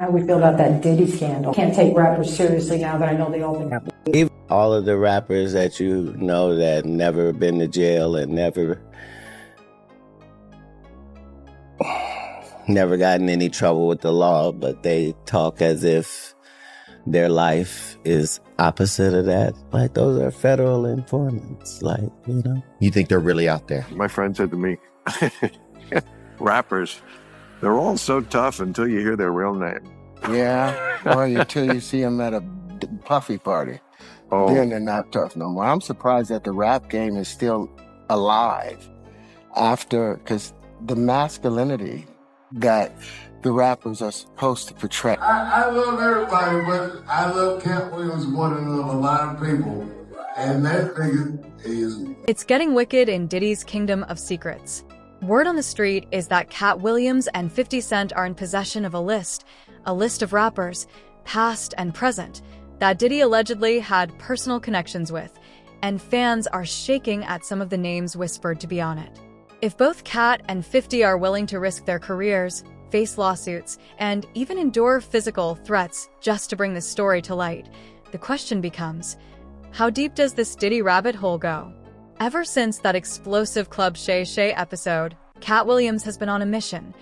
How we feel about that Diddy scandal. Can't take rappers seriously now that I know they all think. Even all of the rappers that you know that never been to jail and never got in any trouble with the law, but they talk as if their life is opposite of that. Like, those are federal informants. Like, you know. You think they're really out there? My friend said to me, rappers, they're all so tough until you hear their real name. Yeah, well, until you see them at a Puffy party. Oh. Then they're not tough no more. I'm surprised that the rap game is still alive after, because the masculinity that the rappers are supposed to portray. I love everybody, but I love Cat Williams more than I love a lot of people. And that thing is... It's getting wicked in Diddy's Kingdom of Secrets. Word on the street is that Cat Williams and 50 Cent are in possession of a list of rappers, past and present, that Diddy allegedly had personal connections with, and fans are shaking at some of the names whispered to be on it. If both Cat and 50 are willing to risk their careers, face lawsuits, and even endure physical threats just to bring this story to light, the question becomes, how deep does this Diddy rabbit hole go? Ever since that explosive Club Shay Shay episode, Cat Williams has been on a mission,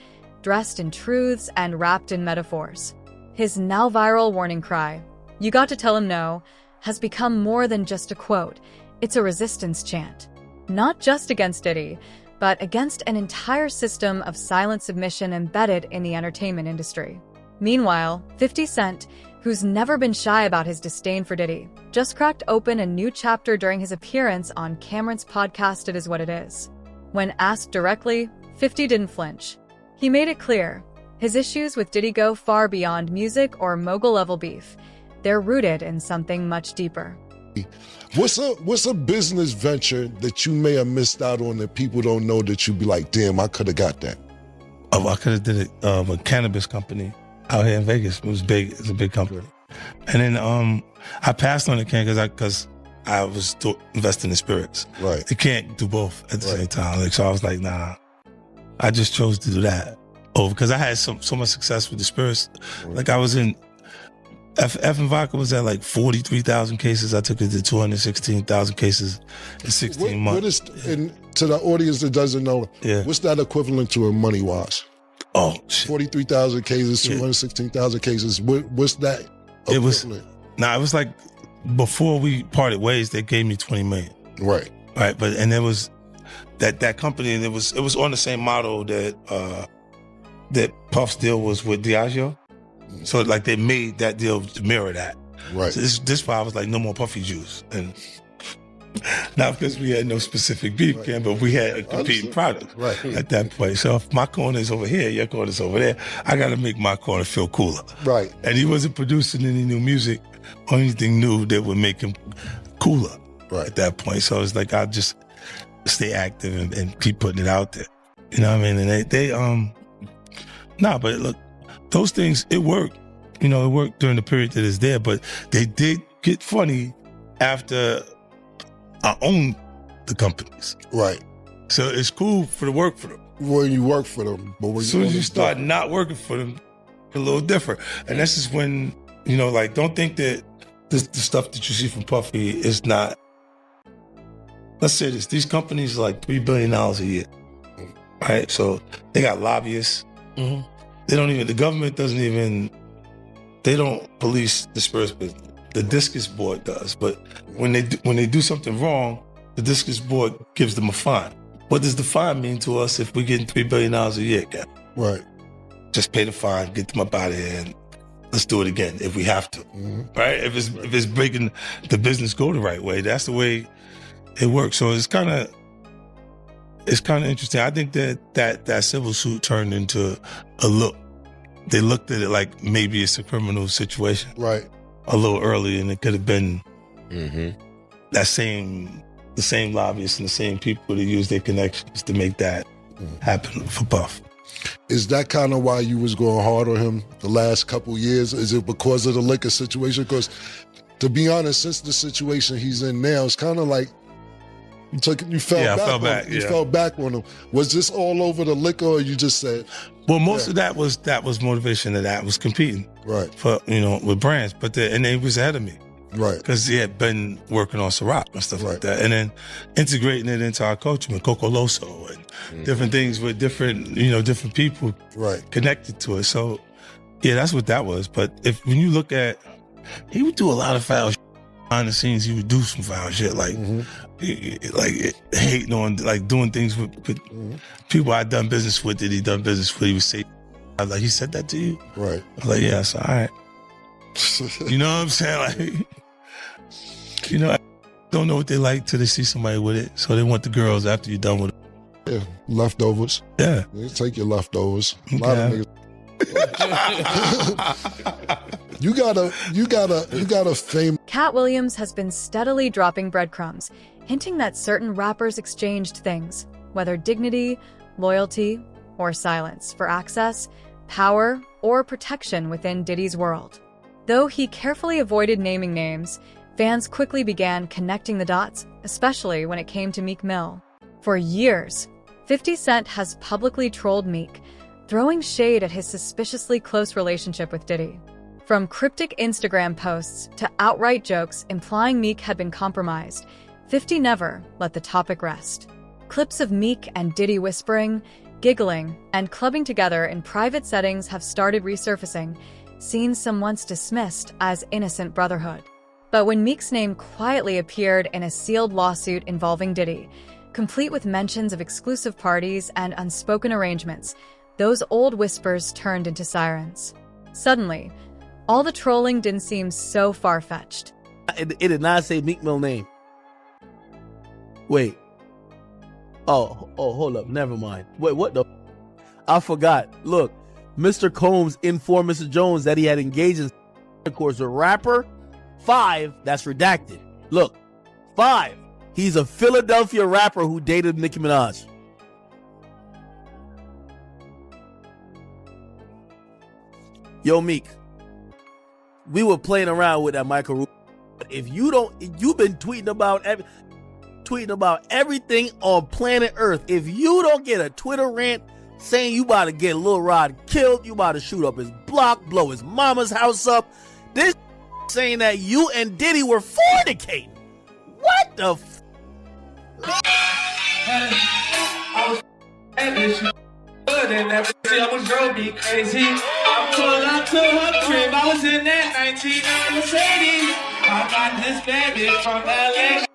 dressed in truths and wrapped in metaphors. His now viral warning cry, "You got to tell him no," has become more than just a quote. It's a resistance chant. Not just against Diddy, but against an entire system of silent submission embedded in the entertainment industry. Meanwhile, 50 Cent, who's never been shy about his disdain for Diddy, just cracked open a new chapter during his appearance on Cameron's podcast It Is What It Is. When asked directly, 50 didn't flinch. He made it clear, his issues with Diddy go far beyond music or mogul-level beef. They're rooted in something much deeper. What's a business venture that you may have missed out on that people don't know that you'd be like, damn, I could have got that? I could have did it, a cannabis company out here in Vegas. It was big. It's a big company. And then I passed on the can because I was investing in spirits. Right. You can't do both at the same time. Like, so I was like, nah. I just chose to do that. Because I had so much success with the spirits. Right. Like, I was in F and Vodka was at like 43,000 cases. I took it to 216,000 cases in 16 months. And to the audience that doesn't know, what's that equivalent to a money wash? Oh, shit. 43,000 cases, 216,000 cases. What's that equivalent? It was like, before we parted ways, they gave me 20 million. Right. Right. But, and there was that company, and it was on the same model that Puff's deal was with Diageo. So like they made that deal to mirror that. Right. So this why I was like, no more puffy juice. And not because we had no specific beef can, but we had a competing product at that point. So if my corner is over here, your corner is over there, I got to make my corner feel cooler. Right. And he wasn't producing any new music or anything new that would make him cooler at that point. So it's like, I'll just stay active and keep putting it out there. You know what I mean? And they but look, those things, it worked. You know, it worked during the period that it's there, but they did get funny after I owned the companies. Right. So it's cool for the work for them. When you work for them. But when as soon as you start not working for them, it's a little different. And this is when, you know, like, don't think that the stuff that you see from Puffy is not, let's say this, these companies are like $3 billion a year, right? So they got lobbyists. Mm-hmm. The government they don't police the spirits business. The discus board does, but when they do something wrong, the discus board gives them a fine. What does the fine mean to us if we're getting $3 billion a year, Cap? Right. Just pay the fine, get them up out of here, and let's do it again if we have to. Mm-hmm. Right? If it's breaking the business go the right way, that's the way it works. So it's kind of interesting. I think that civil suit turned into a look. They looked at it like maybe it's a criminal situation. Right. A little early, and it could have been the same lobbyists and the same people that use their connections to make that happen for Puff. Is that kind of why you was going hard on him the last couple years? Is it because of the liquor situation? Because to be honest, since the situation he's in now, it's kind of like you fell back on him. Was this all over the liquor, or you just said, Well, most of that was motivation. That was competing, Right. For with brands, and he was ahead of me, Right. because he had been working on Ciroc and stuff Right. like that, and then integrating it into our culture with Coco Loso and different things with different different people Right. connected to it. So yeah, that's what that was. But when you look at, he would do a lot of foul shit behind the scenes. He would do some foul shit like hating on, like doing things with people I'd done business with that he'd done business with. He would say, I was like, he said that to you? Right. I was like, yeah, so all right. You know what I'm saying? Like, I don't know what they like till they see somebody with it. So they want the girls after you're done with it. Yeah. Leftovers. Yeah. You take your leftovers. A lot of niggas. You gotta fame. Cat Williams has been steadily dropping breadcrumbs, hinting that certain rappers exchanged things, whether dignity, loyalty, or silence, for access, power, or protection within Diddy's world. Though he carefully avoided naming names, fans quickly began connecting the dots, especially when it came to Meek Mill. For years, 50 Cent has publicly trolled Meek, throwing shade at his suspiciously close relationship with Diddy. From cryptic Instagram posts to outright jokes implying Meek had been compromised, 50 never let the topic rest. Clips of Meek and Diddy whispering, giggling, and clubbing together in private settings have started resurfacing, scenes some once dismissed as innocent brotherhood. But when Meek's name quietly appeared in a sealed lawsuit involving Diddy, complete with mentions of exclusive parties and unspoken arrangements, those old whispers turned into sirens. Suddenly, all the trolling didn't seem so far-fetched. It did not say Meek Mill name. Wait. Oh, hold up. Never mind. Wait, what the? I forgot. Look, Mr. Combs informed Mr. Jones that he had engaged in intercourse with rapper 5. That's redacted. Look, 5. He's a Philadelphia rapper who dated Nicki Minaj. Yo, Meek, we were playing around with that Michael. If you've been tweeting about everything on planet Earth. If you don't get a Twitter rant saying you about to get Lil Rod killed, you about to shoot up his block, blow his mama's house up, this saying that you and Diddy were fornicating. What the f? I'm a girl be crazy. I'm pulled up to her crib. I was in that 19 Mercedes. I got this bad bitch from LA.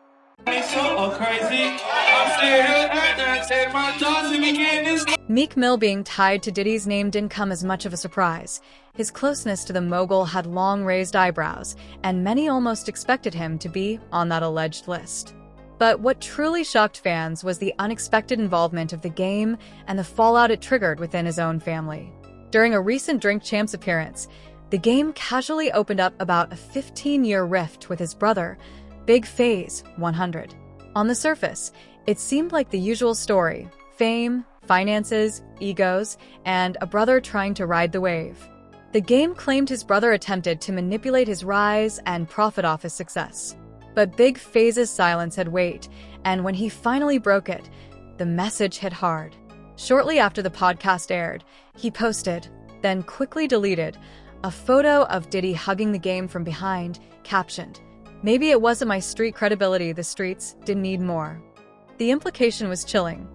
So crazy. I'm still take my dogs and begin this. Meek Mill being tied to Diddy's name didn't come as much of a surprise. His closeness to the mogul had long raised eyebrows, and many almost expected him to be on that alleged list. But what truly shocked fans was the unexpected involvement of the game and the fallout it triggered within his own family. During a recent Drink Champs appearance, the game casually opened up about a 15-year rift with his brother, Big Faze 100. On the surface, it seemed like the usual story: fame, finances, egos, and a brother trying to ride the wave. The game claimed his brother attempted to manipulate his rise and profit off his success. But Big Faze's silence had weight, and when he finally broke it, the message hit hard. Shortly after the podcast aired, he posted, then quickly deleted, a photo of Diddy hugging the game from behind, captioned, "Maybe it wasn't my street credibility the streets didn't need more." The implication was chilling.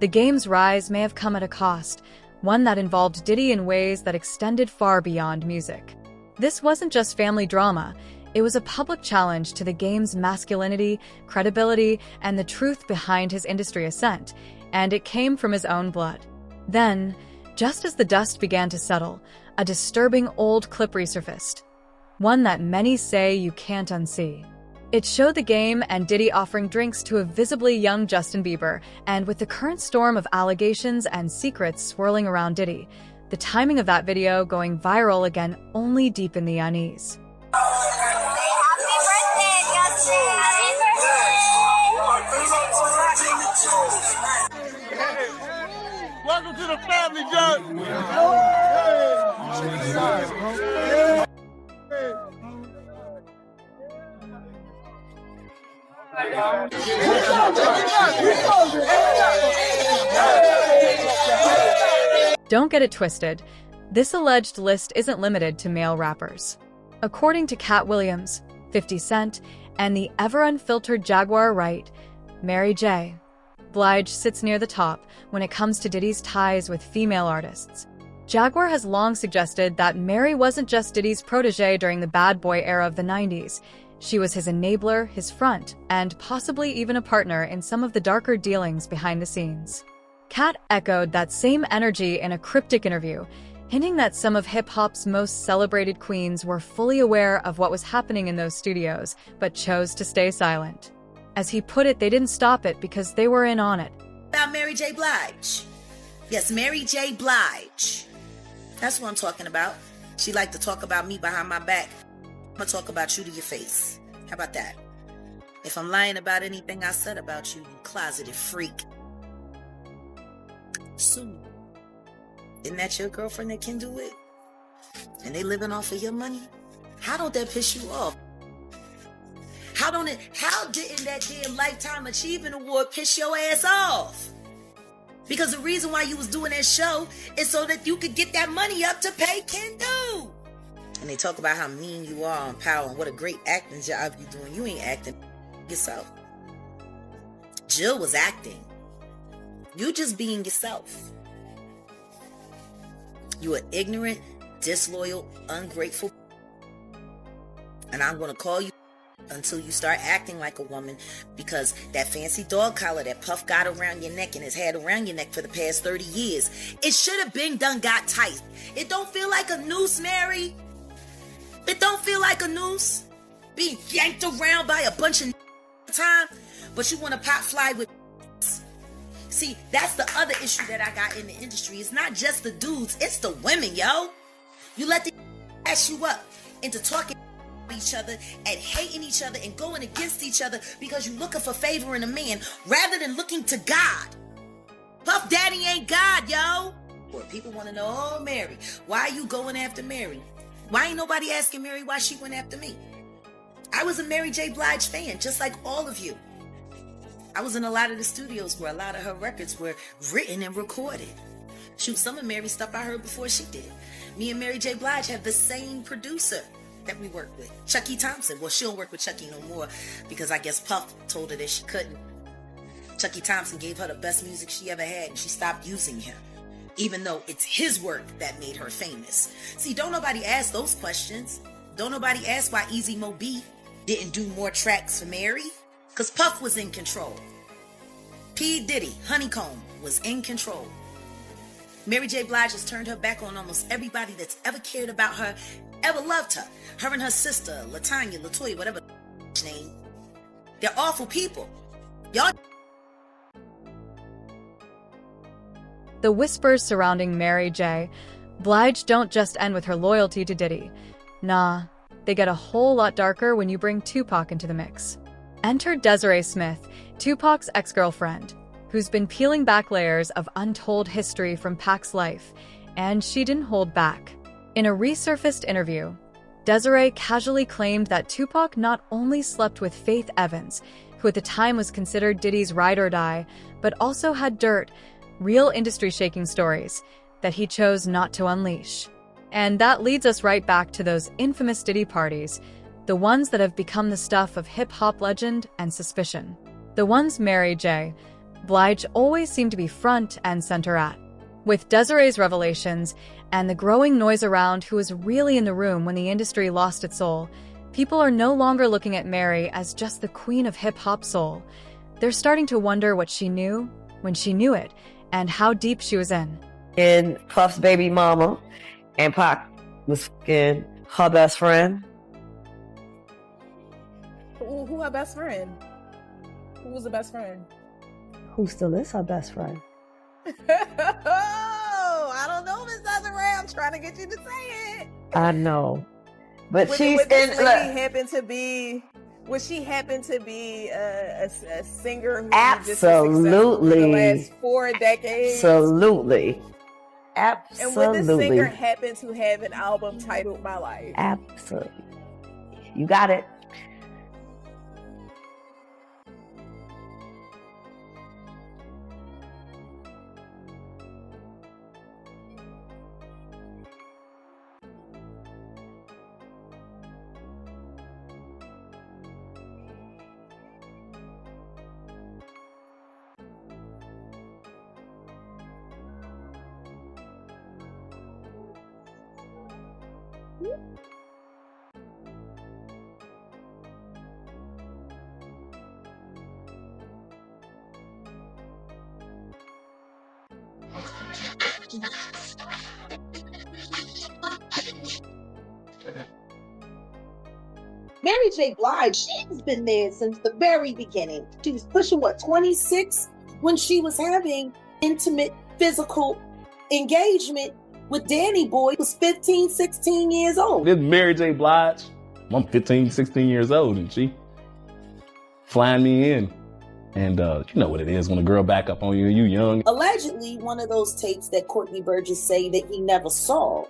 The game's rise may have come at a cost, one that involved Diddy in ways that extended far beyond music. This wasn't just family drama. It was a public challenge to the game's masculinity, credibility, and the truth behind his industry ascent, and it came from his own blood. Then, just as the dust began to settle, a disturbing old clip resurfaced, one that many say you can't unsee. It showed the game and Diddy offering drinks to a visibly young Justin Bieber, and with the current storm of allegations and secrets swirling around Diddy, the timing of that video going viral again only deepened the unease. Welcome to the family, John. Don't get it twisted. This alleged list isn't limited to male rappers. According to Cat Williams, 50 Cent, and the ever-unfiltered Jaguar Wright, Mary J. Blige sits near the top when it comes to Diddy's ties with female artists. Jaguar has long suggested that Mary wasn't just Diddy's protege during the bad boy era of the 90s. She was his enabler, his front, and possibly even a partner in some of the darker dealings behind the scenes. Cat echoed that same energy in a cryptic interview, hinting that some of hip-hop's most celebrated queens were fully aware of what was happening in those studios, but chose to stay silent. As he put it, they didn't stop it because they were in on it. About Mary J. Blige. Yes, Mary J. Blige. That's what I'm talking about. She liked to talk about me behind my back. I'm gonna talk about you to your face. How about that? If I'm lying about anything I said about you, you closeted freak. Sue. Isn't that your girlfriend that can do it? And they living off of your money? How don't that piss you off? How didn't that damn Lifetime Achievement Award piss your ass off? Because the reason why you was doing that show is so that you could get that money up to pay Kendu. And they talk about how mean you are on Power and what a great acting job you doing. You ain't acting yourself. Jill was acting. You just being yourself. You are ignorant, disloyal, ungrateful. And I'm going to call you until you start acting like a woman, because that fancy dog collar that Puff got around your neck and has had around your neck for the past 30 years, it should have been got tight. It don't feel like a noose, Mary. It don't feel like a noose. Being yanked around by a bunch of time, but you want to pop fly with. See, that's the other issue that I got in the industry. It's not just the dudes, it's the women, yo. You let the ass you up into talking each other and hating each other and going against each other because you're looking for favor in a man rather than looking to God. Puff Daddy ain't God, yo. Or people want to know, oh, Mary, why are you going after Mary? Why ain't nobody asking Mary why she went after me? I was a Mary J. Blige fan, just like all of you. I was in a lot of the studios where a lot of her records were written and recorded. Shoot, some of Mary's stuff I heard before she did. Me and Mary J. Blige have the same producer that we work with, Chucky Thompson. Well, she don't work with Chucky no more because I guess Puff told her that she couldn't. Chucky Thompson gave her the best music she ever had and she stopped using him, even though it's his work that made her famous. See, don't nobody ask those questions. Don't nobody ask why Easy Mo B didn't do more tracks for Mary, because Puff was in control. P. Diddy, Honeycomb, was in control. Mary J. Blige has turned her back on almost everybody that's ever cared about her, ever loved her. Her and her sister, LaTanya, LaToya, whatever name. They're awful people. Y'all. The whispers surrounding Mary J. Blige don't just end with her loyalty to Diddy. Nah, they get a whole lot darker when you bring Tupac into the mix. Enter Desiree Smith, Tupac's ex-girlfriend, who's been peeling back layers of untold history from Pac's life, and she didn't hold back. In a resurfaced interview, Desiree casually claimed that Tupac not only slept with Faith Evans, who at the time was considered Diddy's ride or die, but also had dirt, real industry-shaking stories, that he chose not to unleash. And that leads us right back to those infamous Diddy parties, the ones that have become the stuff of hip-hop legend and suspicion. The ones Mary J. Blige always seemed to be front and center at. With Desiree's revelations and the growing noise around who was really in the room when the industry lost its soul, people are no longer looking at Mary as just the queen of hip-hop soul. They're starting to wonder what she knew when she knew it and how deep she was in. And Puff's baby mama and Pac was fucking her best friend. Who her best friend? Who was the best friend? Who still is her best friend? Oh, I don't know, Miss Desiree. I'm trying to get you to say it. I know, but Would she's this in. lady happen to be? Would she happen to be a singer who Absolutely. just been successful for the last 4 decades? Absolutely. And would this singer happen to have an album titled My Life? Absolutely. You got it. Mary J. Blige, she's been there since the very beginning. She was pushing, 26 when she was having intimate physical engagement with Danny Boy, who was 15, 16 years old. This Mary J. Blige, I'm 15, 16 years old, and she flying me in. And you know what it is when a girl back up on you and you young. Allegedly, one of those tapes that Courtney Burgess say that he never saw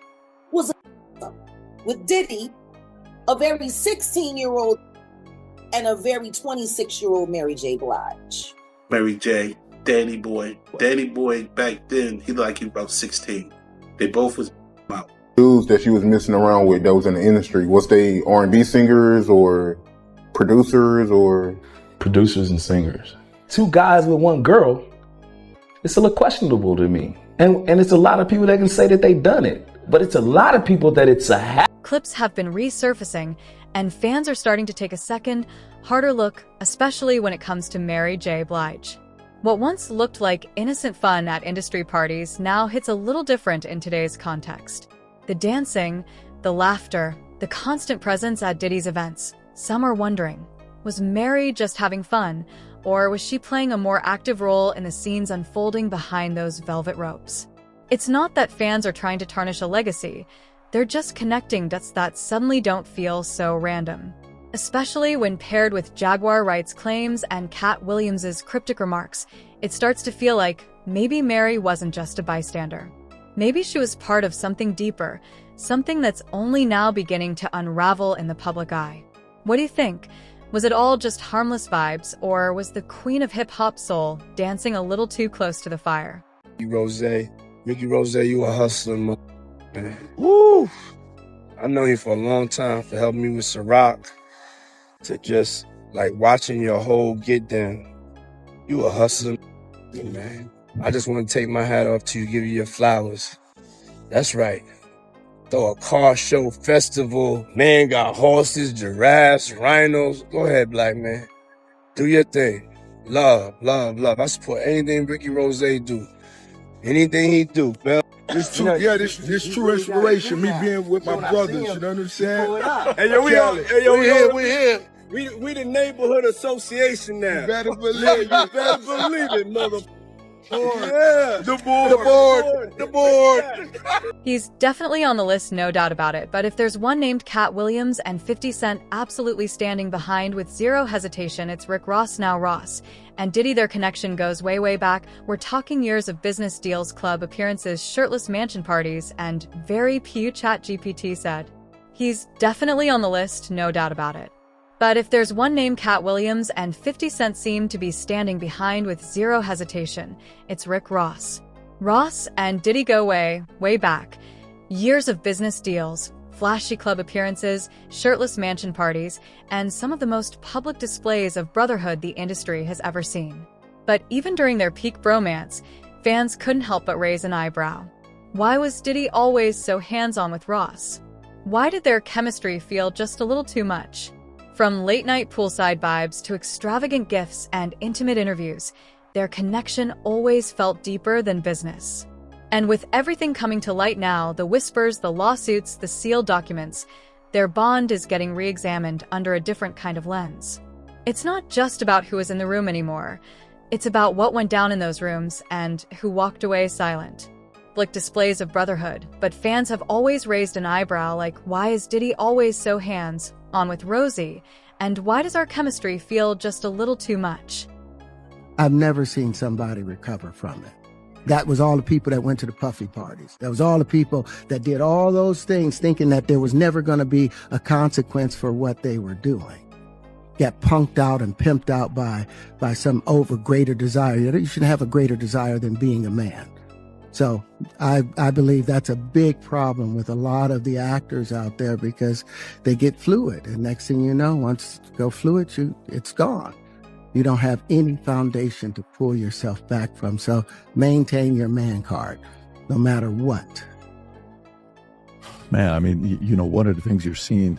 was with Diddy, a very 16-year-old, and a very 26-year-old Mary J. Blige. Mary J, Danny Boy. Danny Boy back then, he was about 16. They both was out. Dudes that she was messing around with that was in the industry, was they R&B singers or producers or? Producers and singers. Two guys with one girl, it's a little questionable to me. And it's a lot of people that can say that they've done it, but it's a lot of people that it's a Clips have been resurfacing, and fans are starting to take a second, harder look, especially when it comes to Mary J. Blige. What once looked like innocent fun at industry parties now hits a little different in today's context. The dancing, the laughter, the constant presence at Diddy's events. Some are wondering, was Mary just having fun, or was she playing a more active role in the scenes unfolding behind those velvet ropes? It's not that fans are trying to tarnish a legacy. They're just connecting dots that suddenly don't feel so random. Especially when paired with Jaguar Wright's claims and Cat Williams's cryptic remarks, it starts to feel like maybe Mary wasn't just a bystander. Maybe she was part of something deeper, something that's only now beginning to unravel in the public eye. What do you think? Was it all just harmless vibes, or was the queen of hip-hop soul dancing a little too close to the fire? Ricky Rose, you a hustler, man. Woo! I know you for a long time for helping me with Ciroc, to just like watching your whole get down. You a hustler, man. I just want to take my hat off to you, give you your flowers. That's right. Throw a car show festival. Man got horses, giraffes, rhinos. Go ahead, black man. Do your thing. Love, love, love. I support anything Ricky Rose do. Anything he do, man. This true, this true inspiration. Me being with my brothers, you know what I'm saying? Hey yo, we here. We the neighborhood association now. You better believe. You better believe it, mother. Yeah, the board. He's definitely on the list, no doubt about it, but if there's one named Cat Williams and 50 Cent absolutely standing behind with zero hesitation, it's Rick Ross, now Ross. And Diddy, their connection goes way, way back. We're talking years of business deals, club appearances, shirtless mansion parties, and very pew chat GPT said. He's definitely on the list, no doubt about it. But if there's one name Cat Williams and 50 Cent seem to be standing behind with zero hesitation, it's Rick Ross. Ross and Diddy go way, way back. Years of business deals, flashy club appearances, shirtless mansion parties, and some of the most public displays of brotherhood the industry has ever seen. But even during their peak bromance, fans couldn't help but raise an eyebrow. Why was Diddy always so hands-on with Ross? Why did their chemistry feel just a little too much? From late-night poolside vibes to extravagant gifts and intimate interviews, their connection always felt deeper than business. And with everything coming to light now, the whispers, the lawsuits, the sealed documents, their bond is getting re-examined under a different kind of lens. It's not just about who was in the room anymore. It's about what went down in those rooms and who walked away silent. Like displays of brotherhood, but fans have always raised an eyebrow like, why is Diddy always so hands-on with Rosie? And why does our chemistry feel just a little too much? I've never seen somebody recover from it. That was all the people that went to the puffy parties. That was all the people that did all those things thinking that there was never going to be a consequence for what they were doing. Got punked out and pimped out by some greater desire. You shouldn't have a greater desire than being a man. So I believe that's a big problem with a lot of the actors out there because they get fluid. And next thing you know, once you go fluid, it's gone. You don't have any foundation to pull yourself back from. So maintain your man card, no matter what. Man, I mean, you know, one of the things you're seeing,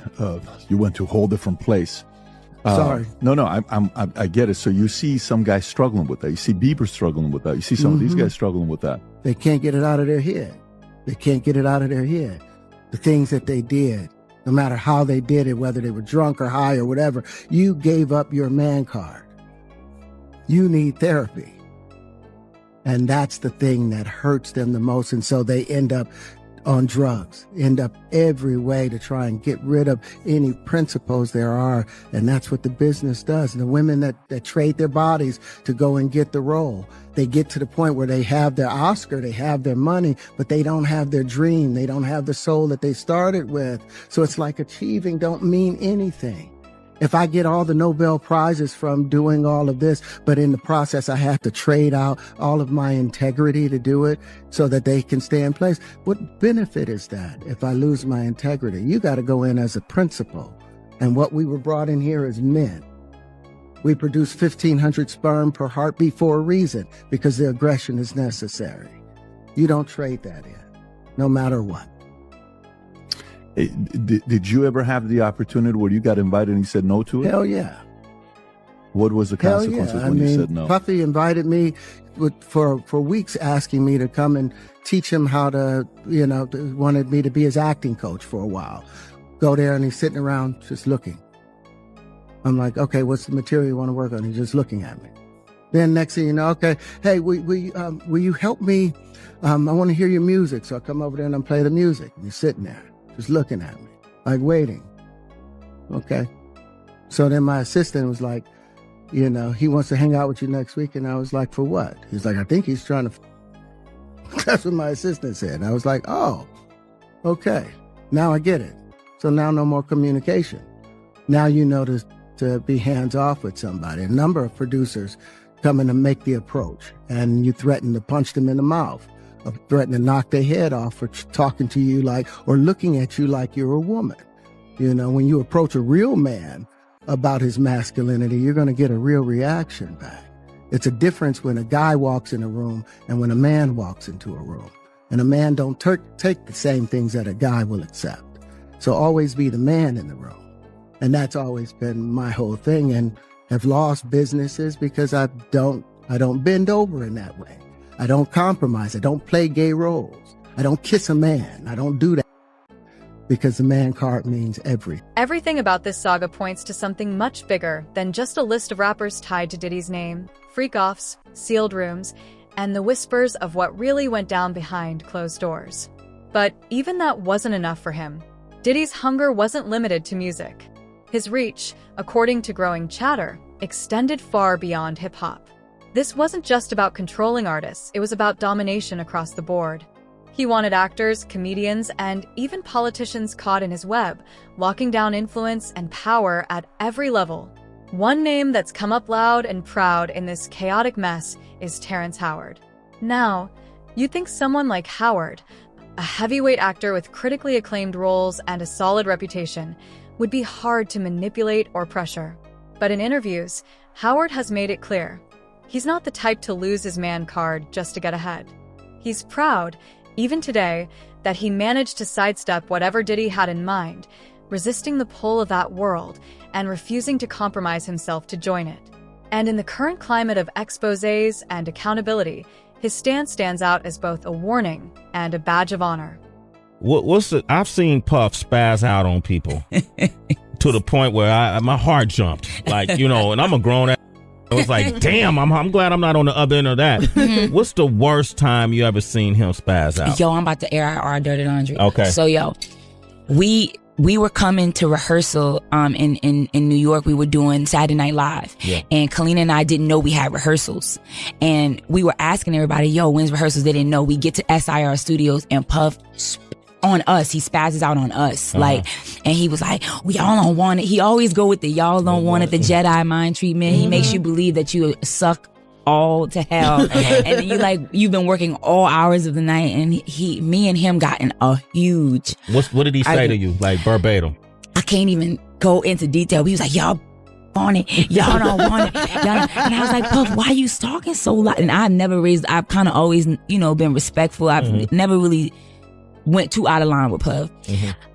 you went to a whole different place. Sorry. No, I get it. So you see some guys struggling with that. You see Bieber struggling with that. You see some of these guys struggling with that. They can't get it out of their head. They can't get it out of their head. The things that they did, no matter how they did it, whether they were drunk or high or whatever, you gave up your man card. You need therapy. And that's the thing that hurts them the most. And so they end up on drugs, end up every way to try and get rid of any principles there are. And that's what the business does. And the women that trade their bodies to go and get the role, they get to the point where they have their Oscar, they have their money, but they don't have their dream. They don't have the soul that they started with. So it's like achieving don't mean anything. If I get all the Nobel Prizes from doing all of this, but in the process I have to trade out all of my integrity to do it so that they can stay in place, what benefit is that if I lose my integrity? You got to go in as a principal. And what we were brought in here as men. We produce 1,500 sperm per heartbeat for a reason, because the aggression is necessary. You don't trade that in, no matter what. Did you ever have the opportunity where you got invited and you said no to it? Hell yeah. What was the consequences when you said no? Puffy invited me for weeks, asking me to come and teach him how to, wanted me to be his acting coach for a while. Go there and he's sitting around just looking. I'm like, okay, what's the material you want to work on? He's just looking at me. Then next thing you know, okay, hey, will you help me? I want to hear your music. So I come over there and I play the music. And he's sitting there, just looking at me, like waiting. Okay. So then my assistant was like, he wants to hang out with you next week. And I was like, for what? He's like, I think he's trying to. That's what my assistant said. And I was like, oh, okay. Now I get it. So now no more communication. Now you know to be hands off with somebody. A number of producers come in to make the approach, and you threaten to punch them in the mouth, or threaten to knock their head off for talking to you or looking at you like you're a woman. When you approach a real man about his masculinity, you're going to get a real reaction back. It's a difference when a guy walks in a room and when a man walks into a room. And a man don't take the same things that a guy will accept. So always be the man in the room. And that's always been my whole thing, and have lost businesses because I don't bend over in that way. I don't compromise. I don't play gay roles. I don't kiss a man. I don't do that because the man card means everything. Everything about this saga points to something much bigger than just a list of rappers tied to Diddy's name, freak-offs, sealed rooms, and the whispers of what really went down behind closed doors. But even that wasn't enough for him. Diddy's hunger wasn't limited to music. His reach, according to growing chatter, extended far beyond hip-hop. This wasn't just about controlling artists, it was about domination across the board. He wanted actors, comedians, and even politicians caught in his web, locking down influence and power at every level. One name that's come up loud and proud in this chaotic mess is Terrence Howard. Now, you'd think someone like Howard, a heavyweight actor with critically acclaimed roles and a solid reputation, would be hard to manipulate or pressure. But in interviews, Howard has made it clear. He's not the type to lose his man card just to get ahead. He's proud, even today, that he managed to sidestep whatever Diddy had in mind, resisting the pull of that world and refusing to compromise himself to join it. And in the current climate of exposés and accountability, his stance stands out as both a warning and a badge of honor. I've seen Puff spaz out on people to the point where my heart jumped, and I'm a grown ass. It was like, damn, I'm glad I'm not on the other end of that. What's the worst time you ever seen him spaz out? Yo, I'm about to air out our dirty laundry. Okay. So, we were coming to rehearsal in New York. We were doing Saturday Night Live. Yeah. And Kalina and I didn't know we had rehearsals. And we were asking everybody, when's rehearsals? They didn't know. We get to SIR Studios and Puff on us. He spazzes out on us. And he was like, y'all don't want it. He always go with the y'all don't want it, the Jedi mind treatment. He makes you believe that you suck all to hell. And then you've been working all hours of the night, and me and him got in a huge. What did he say to you, verbatim? I can't even go into detail. He was like, y'all want it. Y'all don't want it. And I was like, Puff, why are you talking so loud? And I've kind of always, been respectful. I've never really went too out of line with Puff.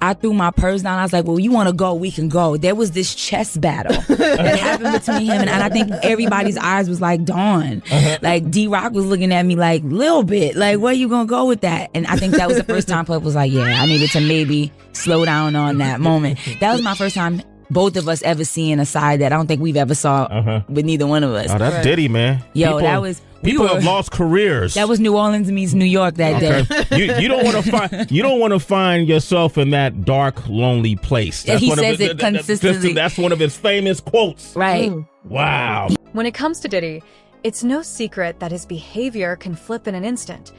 I threw my purse down. I was like, well, you want to go? We can go. There was this chess battle that happened between him and I think everybody's eyes was like, Dawn. Like D-Rock was looking at me like, little bit, like, where you gonna go with that? And I think that was the first time Puff was like, yeah, I needed to maybe slow down on that moment. That was my first time both of us ever seeing a side that I don't think we've ever saw with neither one of us. Oh, that's Diddy, man. Yo, that was... People have lost careers. That was New Orleans meets New York that day. You don't want to find yourself in that dark, lonely place. That's he says it consistently. That's one of his famous quotes. Right. Wow. When it comes to Diddy, it's no secret that his behavior can flip in an instant,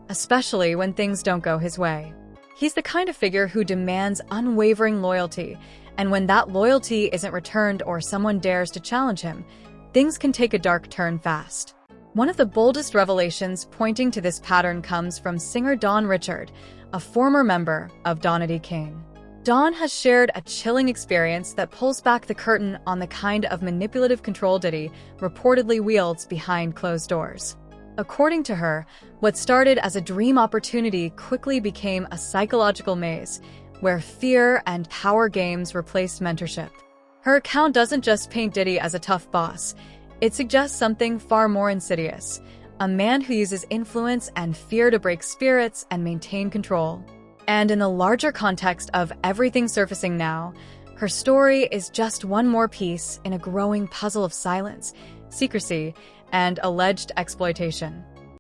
especially when things don't go his way. He's the kind of figure who demands unwavering loyalty, and when that loyalty isn't returned or someone dares to challenge him, things can take a dark turn fast. One of the boldest revelations pointing to this pattern comes from singer Dawn Richard, a former member of Donity Kane. Dawn has shared a chilling experience that pulls back the curtain on the kind of manipulative control Diddy reportedly wields behind closed doors. According to her, what started as a dream opportunity quickly became a psychological maze, where fear and power games replaced mentorship. Her account doesn't just paint Diddy as a tough boss. It suggests something far more insidious, a man who uses influence and fear to break spirits and maintain control. And in the larger context of everything surfacing now, her story is just one more piece in a growing puzzle of silence, secrecy, and alleged exploitation.